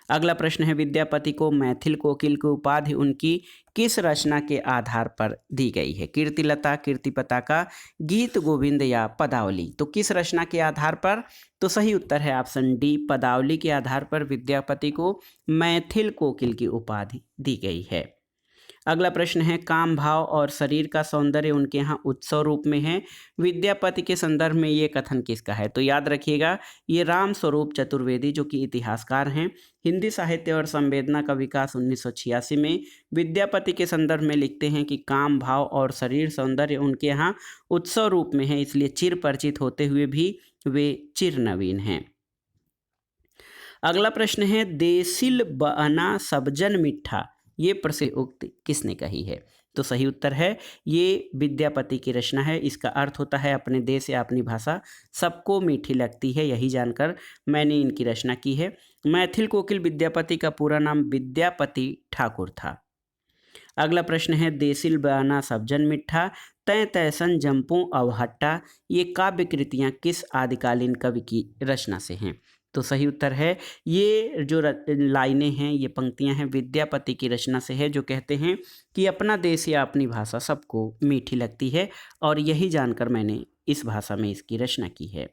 A: अगला प्रश्न है, विद्यापति को मैथिल कोकिल की उपाधि उनकी किस रचना के आधार पर दी गई है? कीर्तिलता, कीर्ति पताका, गीत गोविंद या पदावली? तो किस रचना के आधार पर? तो सही उत्तर है ऑप्शन डी, पदावली के आधार पर विद्यापति को मैथिल कोकिल की उपाधि दी गई है। अगला प्रश्न है, काम भाव और शरीर का सौंदर्य उनके यहाँ उत्सव रूप में है, विद्यापति के संदर्भ में ये कथन किसका है? तो याद रखिएगा ये राम स्वरूप चतुर्वेदी जो कि इतिहासकार हैं। हिंदी साहित्य और संवेदना का विकास 1986 में विद्यापति के संदर्भ में लिखते हैं कि काम भाव और शरीर सौंदर्य उनके यहाँ उत्सव रूप में है, इसलिए चिर परिचित होते हुए भी वे चिर नवीन हैं। अगला प्रश्न है, देसिल बना सबजन मिठा, ये प्रसिद्ध उक्ति किसने कही है? तो सही उत्तर है ये विद्यापति की रचना है। इसका अर्थ होता है अपने देश या अपनी भाषा सबको मीठी लगती है, यही जानकर मैंने इनकी रचना की है। मैथिल कोकिल विद्यापति का पूरा नाम विद्यापति ठाकुर था। अगला प्रश्न है, देसिल बयाना सबजन मिठा, तय तैसन जंपू अवहट्टा, ये काव्य कृतियाँ किस आदिकालीन कवि की रचना से हैं? तो सही उत्तर है ये जो लाइनें हैं, ये पंक्तियां हैं विद्यापति की रचना से है, जो कहते हैं कि अपना देश या अपनी भाषा सबको मीठी लगती है, और यही जानकर मैंने इस भाषा में इसकी रचना की है।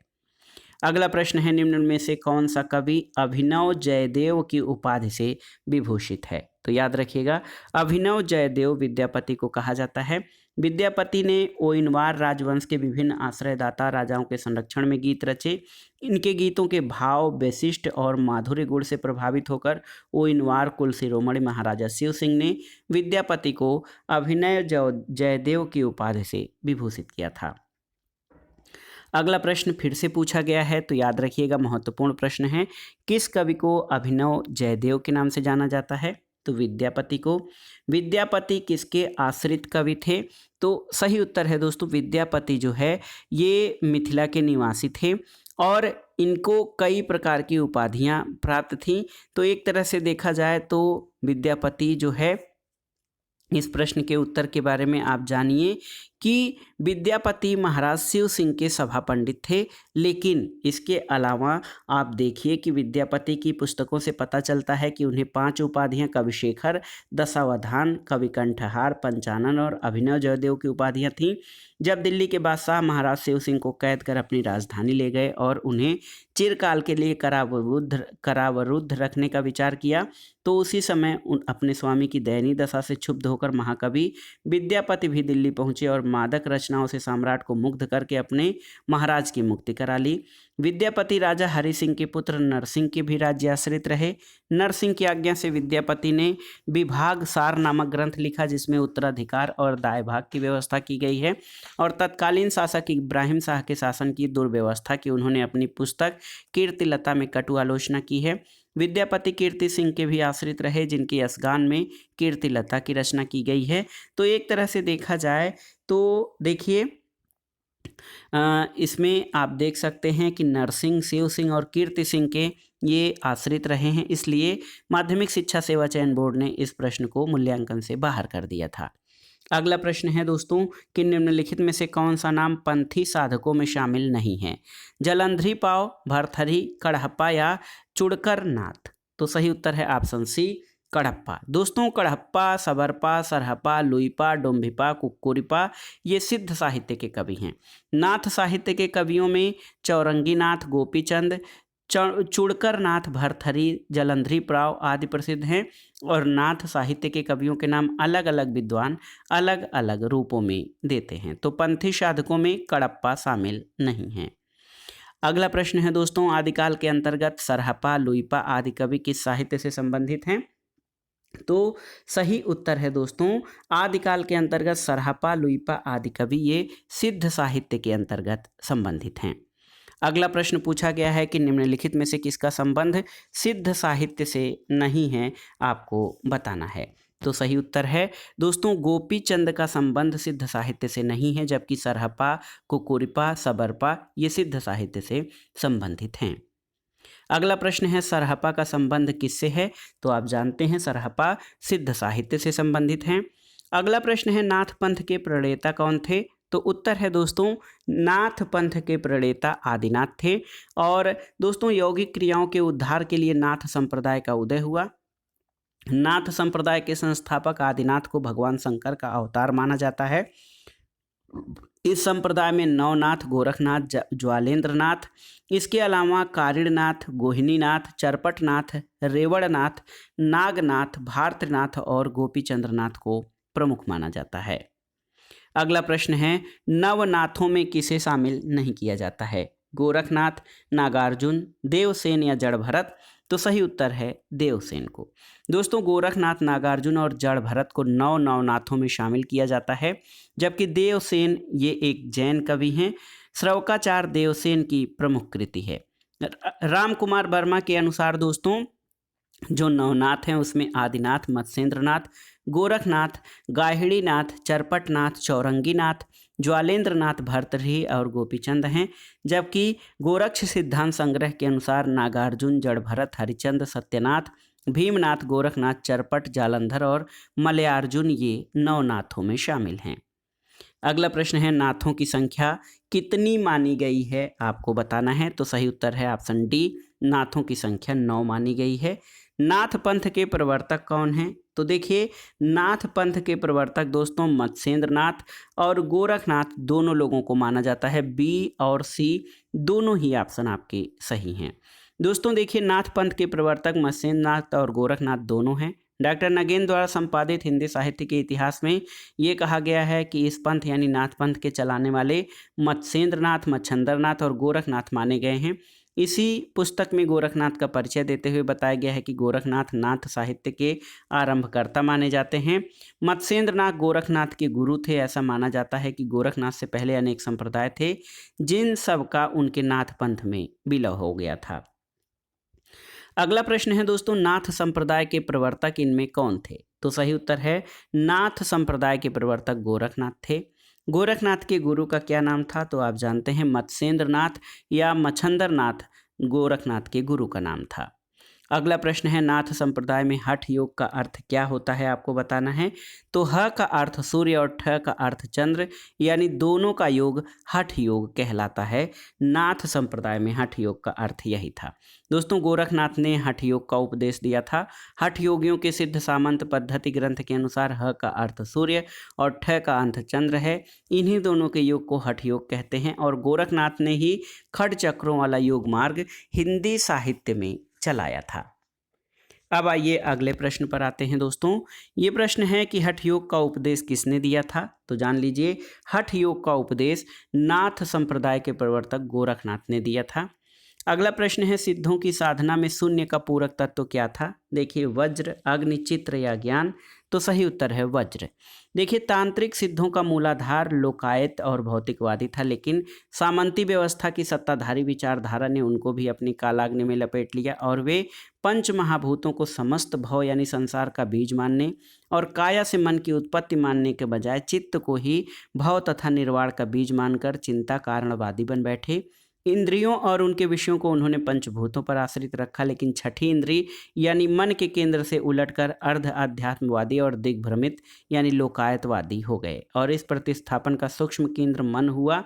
A: अगला प्रश्न है, निम्न में से कौन सा कवि अभिनव जयदेव की उपाधि से विभूषित है? तो याद रखिएगा अभिनव जयदेव विद्यापति को कहा जाता है। विद्यापति ने ओइनवार राजवंश के विभिन्न आश्रयदाता राजाओं के संरक्षण में गीत रचे। इनके गीतों के भाव, वैशिष्ट और माधुर्य गुण से प्रभावित होकर ओइनवार कुल शिरोमणि महाराजा शिव सिंह ने विद्यापति को अभिनव जयदेव की उपाधि से विभूषित किया था। अगला प्रश्न फिर से पूछा गया है, तो याद रखिएगा महत्वपूर्ण प्रश्न है, किस कवि को अभिनव जयदेव के नाम से जाना जाता है? तो विद्यापति को। विद्यापति किसके आश्रित कवि थे? तो सही उत्तर है दोस्तों विद्यापति जो है ये मिथिला के निवासी थे और इनको कई प्रकार की उपाधियां प्राप्त थीं। तो एक तरह से देखा जाए तो विद्यापति जो है, इस प्रश्न के उत्तर के बारे में आप जानिए कि विद्यापति महाराज शिव सिंह के सभा पंडित थे। लेकिन इसके अलावा आप देखिए कि विद्यापति की पुस्तकों से पता चलता है कि उन्हें 5 उपाधियां कविशेखर, दशावधान, कवि कंठहार, पंचानन और अभिनव जयदेव की उपाधियां थीं। जब दिल्ली के बादशाह महाराज शिव सिंह को कैद कर अपनी राजधानी ले गए और उन्हें चिरकाल के लिए कारावरुद्ध रखने का विचार किया, तो उसी समय अपने स्वामी की दयनीय दशा से क्षुब्ध होकर महाकवि विद्यापति भी दिल्ली पहुंचे और मादक रचनाओं से सम्राट को मुग्ध करके अपने महाराज की मुक्ति करा ली। विद्यापति राजा हरि सिंह के पुत्र नरसिंह के भी राज्याश्रित रहे। नरसिंह की आज्ञा से विद्यापति ने विभाग सार नामक ग्रंथ लिखा, जिसमें उत्तराधिकार और दाय भाग की व्यवस्था की गई है। और तत्कालीन शासक इब्राहिम शाह के शासन की दुर्व्यवस्था की उन्होंने अपनी पुस्तक कीर्तिलता में कटु आलोचना की है। विद्यापति कीर्ति सिंह के भी आश्रित रहे, जिनकी यशगान में कीर्तिलता की रचना की गई है। तो एक तरह से देखा जाए तो देखिए इसमें आप देख सकते हैं कि नरसिंह, शिव सिंह और कीर्ति सिंह के ये आश्रित रहे हैं, इसलिए माध्यमिक शिक्षा सेवा चयन बोर्ड ने इस प्रश्न को मूल्यांकन से बाहर कर दिया था। अगला प्रश्न है दोस्तों कि निम्नलिखित में से कौन सा नाम पंथी साधकों में शामिल नहीं है? जलंधरी पाव, भरथरी, कड़हप्पा या चुड़कर नाथ। तो सही उत्तर है ऑप्शन सी, कड़हप्पा। दोस्तों कड़हप्पा, सबरपा, सरहपा, लुईपा, डोम्भिपा, कुक्कुरिपा ये सिद्ध साहित्य के कवि हैं। नाथ साहित्य के कवियों में चौरंगी नाथ, गोपीचंद, चुड़कर नाथ, भरथरी, जलंधरी प्राव आदि प्रसिद्ध हैं। और नाथ साहित्य के कवियों के नाम अलग अलग विद्वान अलग अलग रूपों में देते हैं। तो पंथी साधकों में कड़प्पा शामिल नहीं है। अगला प्रश्न है दोस्तों, आदिकाल के अंतर्गत सरहपा, लुईपा आदि कवि किस साहित्य से संबंधित हैं? तो सही उत्तर है दोस्तों, आदिकाल के अंतर्गत सरहपा, लुईपा आदि कवि ये सिद्ध साहित्य के अंतर्गत संबंधित हैं। अगला प्रश्न पूछा गया है कि निम्नलिखित में से किसका संबंध सिद्ध साहित्य से नहीं है, आपको बताना है। तो सही उत्तर है दोस्तों, गोपीचंद का संबंध सिद्ध साहित्य से नहीं है, जबकि सरहपा, कुक्कुरिपा, सबरपा ये सिद्ध साहित्य से संबंधित हैं। अगला प्रश्न है सरहपा का संबंध किससे है? तो आप जानते हैं सरहपा सिद्ध साहित्य से संबंधित हैं। अगला प्रश्न है नाथ पंथ के प्रणेता कौन थे? तो उत्तर है दोस्तों, नाथ पंथ के प्रणेता आदिनाथ थे। और दोस्तों यौगिक क्रियाओं के उद्धार के लिए नाथ संप्रदाय का उदय हुआ। नाथ संप्रदाय के संस्थापक आदिनाथ को भगवान शंकर का अवतार माना जाता है। इस संप्रदाय में नवनाथ, गोरखनाथ, ज्वालेंद्रनाथ, इसके अलावा कारिणनाथ, गोहिनीनाथ, चरपटनाथ, रेवड़नाथ, नागनाथ, भारतनाथ और गोपीचंद्रनाथ को प्रमुख माना जाता है। अगला प्रश्न है नवनाथों में किसे शामिल नहीं किया जाता है? गोरखनाथ, नागार्जुन, देवसेन या जड़भरत। तो सही उत्तर है देवसेन को। दोस्तों गोरखनाथ, नागार्जुन और जड़भरत को नवनाथों में शामिल किया जाता है, जबकि देवसेन ये एक जैन कवि हैं। श्रवकाचार देवसेन की प्रमुख कृति है। राम कुमार वर्मा के अनुसार दोस्तों जो नवनाथ हैं उसमें आदिनाथ, मत्स्येंद्रनाथ, गोरखनाथ, गाहिड़ीनाथ, चरपटनाथ, चौरंगीनाथ, ज्वालेंद्रनाथ, भर्तृहरि और गोपीचंद हैं, जबकि गोरक्ष सिद्धांत संग्रह के अनुसार नागार्जुन, जड़भरत, हरिचंद, सत्यनाथ, भीमनाथ, गोरखनाथ, चरपट, जालंधर और मलयार्जुन ये नवनाथों में शामिल हैं। अगला प्रश्न है नाथों की संख्या कितनी मानी गई है, आपको बताना है। तो सही उत्तर है ऑप्शन डी, नाथों की संख्या 9 मानी गई है। नाथ पंथ के प्रवर्तक कौन हैं? तो देखिए नाथ पंथ के प्रवर्तक दोस्तों मत्स्येंद्रनाथ और गोरखनाथ दोनों लोगों को माना जाता है। बी और सी दोनों ही ऑप्शन आपके सही हैं। दोस्तों देखिए नाथ पंथ के प्रवर्तक मत्स्येंद्रनाथ और गोरखनाथ दोनों हैं। डॉक्टर नगेन द्वारा संपादित हिंदी साहित्य के इतिहास में ये कहा गया है कि इस पंथ यानी नाथ पंथ के चलाने वाले मत्स्येंद्रनाथ, मच्छंदरनाथ और गोरखनाथ माने गए हैं। इसी पुस्तक में गोरखनाथ का परिचय देते हुए बताया गया है कि गोरखनाथ नाथ साहित्य के आरंभकर्ता माने जाते हैं। मत्स्येंद्रनाथ गोरखनाथ के गुरु थे। ऐसा माना जाता है कि गोरखनाथ से पहले अनेक संप्रदाय थे जिन सब का उनके नाथ पंथ में विलय हो गया था। अगला प्रश्न है दोस्तों नाथ संप्रदाय के प्रवर्तक इनमें कौन थे? तो सही उत्तर है नाथ संप्रदाय के प्रवर्तक गोरखनाथ थे। गोरखनाथ के गुरु का क्या नाम था? तो आप जानते हैं मत्स्येंद्रनाथ या मच्छंदरनाथ गोरखनाथ के गुरु का नाम था। अगला प्रश्न है नाथ संप्रदाय में हठ योग का अर्थ क्या होता है, आपको बताना है। तो ह का अर्थ सूर्य और ठ का अर्थ चंद्र, यानी दोनों का योग हठ योग कहलाता है। नाथ संप्रदाय में हठ योग का अर्थ यही था। दोस्तों गोरखनाथ ने हठ योग का उपदेश दिया था। हठ योगियों के सिद्ध सामंत पद्धति ग्रंथ के अनुसार ह का अर्थ सूर्य और ठ का अर्थ चंद्र है। इन्हीं दोनों के योग को हठ योग कहते हैं और गोरखनाथ ने ही खड़ चक्रों वाला योग मार्ग हिंदी साहित्य में चलाया था। अब आइए अगले प्रश्न पर आते हैं दोस्तों। ये प्रश्न है कि हठ योग का उपदेश किसने दिया था, तो जान लीजिए हठ योग का उपदेश नाथ संप्रदाय के प्रवर्तक गोरखनाथ ने दिया था। अगला प्रश्न है सिद्धों की साधना में शून्य का पूरक तत्व क्या था। देखिए वज्र, अग्नि, चित्र या ज्ञान। तो सही उत्तर है वज्र। देखिए तांत्रिक सिद्धों का मूलाधार लोकायत और भौतिकवादी था, लेकिन सामंती व्यवस्था की सत्ताधारी विचारधारा ने उनको भी अपनी कालाग्नि में लपेट लिया और वे पंच महाभूतों को समस्त भव यानी संसार का बीज मानने और काया से मन की उत्पत्ति मानने के बजाय चित्त को ही भव तथा निर्वाण का बीज मानकर चिंता कारणवादी बन बैठे। इंद्रियों और उनके विषयों को उन्होंने पंचभूतों पर आश्रित रखा, लेकिन छठी इंद्री यानी मन के केंद्र से उलटकर अर्ध आध्यात्मवादी और दिग्भ्रमित यानी लोकायतवादी हो गए और इस प्रतिस्थापन का सूक्ष्म केंद्र मन हुआ।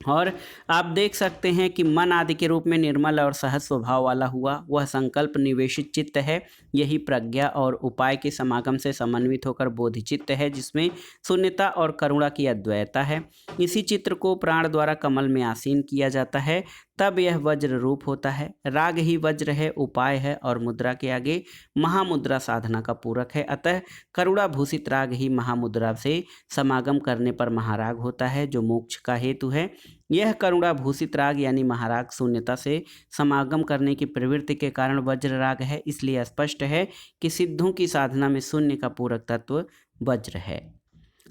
A: और आप देख सकते हैं कि मन आदि के रूप में निर्मल और सहज स्वभाव वाला हुआ। वह संकल्प निवेशित चित्त है, यही प्रज्ञा और उपाय के समागम से समन्वित होकर बोधिचित्त है, जिसमें शून्यता और करुणा की अद्वैता है। इसी चित्र को प्राण द्वारा कमल में आसीन किया जाता है, तब यह वज्र रूप होता है। राग ही वज्र है, उपाय है और मुद्रा के आगे महामुद्रा साधना का पूरक है। अतः करुणा भूषित राग ही महामुद्रा से समागम करने पर महाराग होता है, जो मोक्ष का हेतु है। यह करुणा भूषित राग यानी महाराग शून्यता से समागम करने की प्रवृत्ति के कारण वज्र राग है। इसलिए स्पष्ट है कि सिद्धों की साधना में शून्य का पूरक तत्व वज्र है।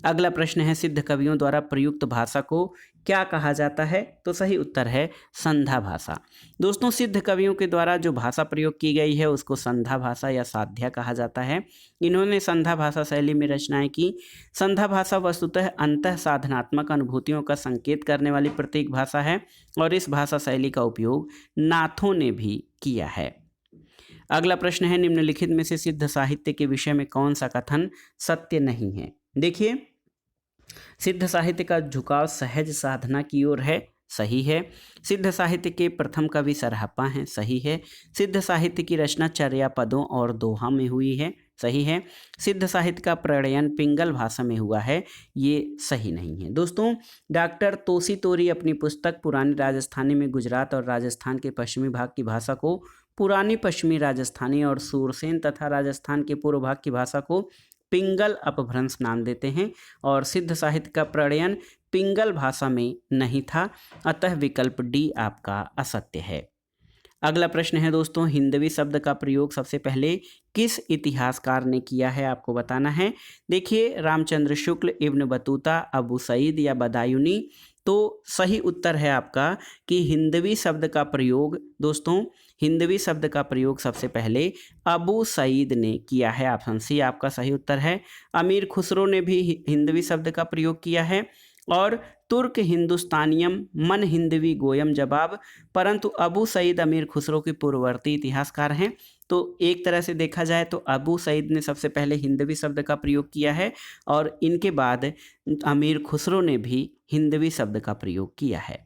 A: अगला प्रश्न है सिद्ध कवियों द्वारा प्रयुक्त भाषा को क्या कहा जाता है, तो सही उत्तर है संध्या भाषा। दोस्तों सिद्ध कवियों के द्वारा जो भाषा प्रयोग की गई है उसको संध्या भाषा या साध्या कहा जाता है। इन्होंने संध्या भाषा शैली में रचनाएं की। संध्या भाषा वस्तुतः अंतः साधनात्मक अनुभूतियों का संकेत करने वाली प्रतीक भाषा है और इस भाषा शैली का उपयोग नाथों ने भी किया है। अगला प्रश्न है निम्नलिखित में से सिद्ध साहित्य के विषय में कौन सा कथन सत्य नहीं है। देखिए सिद्ध साहित्य का झुकाव सहज साधना की ओर है, सही है। सिद्ध साहित्य के प्रथम कवि सरहप्पा हैं, सही है। सिद्ध साहित्य की रचना चर्या पदों और दोहा में हुई है, सही है। सिद्ध साहित्य का प्रणयन पिंगल भाषा में हुआ है, ये सही नहीं है। दोस्तों डॉक्टर तोसी तोरी अपनी पुस्तक पुरानी राजस्थानी में गुजरात और राजस्थान के पश्चिमी भाग की भाषा को पुरानी पश्चिमी राजस्थानी और सूरसेन तथा राजस्थान के पूर्व भाग की भाषा को पिंगल अपभ्रंश नाम देते हैं और सिद्ध साहित्य का प्रणयन पिंगल भाषा में नहीं था, अतः विकल्प डी आपका असत्य है। अगला प्रश्न है दोस्तों हिंदवी शब्द का प्रयोग सबसे पहले किस इतिहासकार ने किया है, आपको बताना है। देखिए रामचंद्र शुक्ल, इब्न बतूता, अबू सईद या बदायूनी। तो सही उत्तर है आपका कि हिंदवी शब्द का प्रयोग दोस्तों हिंदवी शब्द का प्रयोग सबसे पहले अबू सईद ने किया है। ऑप्शन सी आपका सही उत्तर है। अमीर खुसरो ने भी हिंदवी शब्द का प्रयोग किया है और तुर्क हिंदुस्तानियम मन हिंदवी गोयम जवाब, परंतु अबू सईद अमीर खुसरो के पूर्ववर्ती इतिहासकार हैं। तो एक तरह से देखा जाए तो अबू सईद ने सबसे पहले हिंदवी शब्द का प्रयोग किया है और इनके बाद अमीर खुसरो ने भी हिंदवी शब्द का प्रयोग किया है।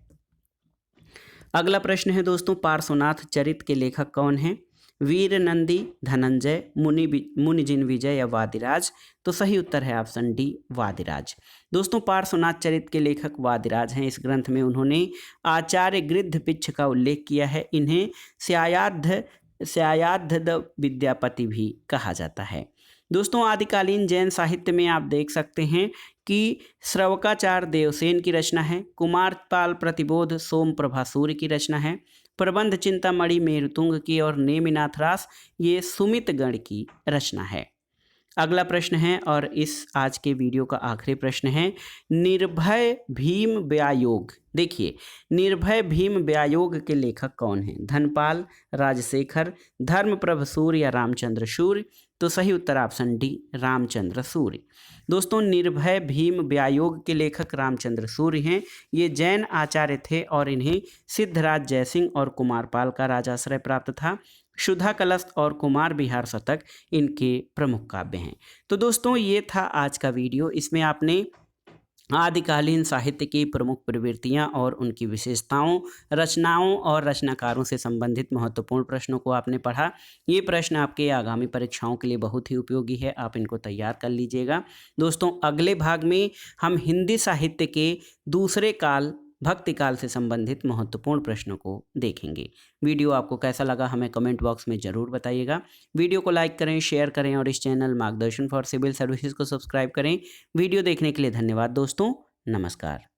A: अगला प्रश्न है दोस्तों पार्श्वनाथ चरित के लेखक कौन हैं। वीर नंदी, धनंजय, मुनिजिन विजय या वादिराज। तो सही उत्तर है ऑप्शन डी वादिराज। दोस्तों पार्श्वनाथ चरित के लेखक वादिराज हैं। इस ग्रंथ में उन्होंने आचार्य गृद्धपिच्छ का उल्लेख किया है। इन्हें स्यायाद्ध विद्यापति भी कहा जाता है। दोस्तों आदिकालीन जैन साहित्य में आप देख सकते हैं कि श्रवकाचार्य देवसेन की रचना है। कुमारपाल प्रतिबोध सोम प्रभा सूर्य की रचना है। प्रबंध चिंतामणि मेरुतुंग की और नेमिनाथ रास ये सुमित गण की रचना है। अगला प्रश्न है और इस आज के वीडियो का आखिरी प्रश्न है निर्भय भीम व्यायोग। देखिए निर्भय भीम व्यायोग के लेखक कौन हैं। धनपाल, राजशेखर, धर्मप्रभ सूर्य या रामचंद्र सूर्य। तो सही उत्तर ऑप्शन डी रामचंद्र सूर्य। दोस्तों निर्भय भीम व्यायोग के लेखक रामचंद्र सूर्य हैं। ये जैन आचार्य थे और इन्हें सिद्धराज जयसिंह और कुमारपाल का राजाश्रय प्राप्त था। सुधा कलश और कुमार विहार शतक इनके प्रमुख काव्य हैं। तो दोस्तों ये था आज का वीडियो। इसमें आपने आदिकालीन साहित्य की प्रमुख प्रवृत्तियां और उनकी विशेषताओं, रचनाओं और रचनाकारों से संबंधित महत्वपूर्ण प्रश्नों को आपने पढ़ा। ये प्रश्न आपके आगामी परीक्षाओं के लिए बहुत ही उपयोगी है, आप इनको तैयार कर लीजिएगा। दोस्तों अगले भाग में हम हिंदी साहित्य के दूसरे काल भक्ति काल से संबंधित महत्वपूर्ण प्रश्नों को देखेंगे। वीडियो आपको कैसा लगा हमें कमेंट बॉक्स में ज़रूर बताइएगा। वीडियो को लाइक करें, शेयर करें और इस चैनल मार्गदर्शन फॉर सिविल सर्विसेज को सब्सक्राइब करें। वीडियो देखने के लिए धन्यवाद दोस्तों। नमस्कार।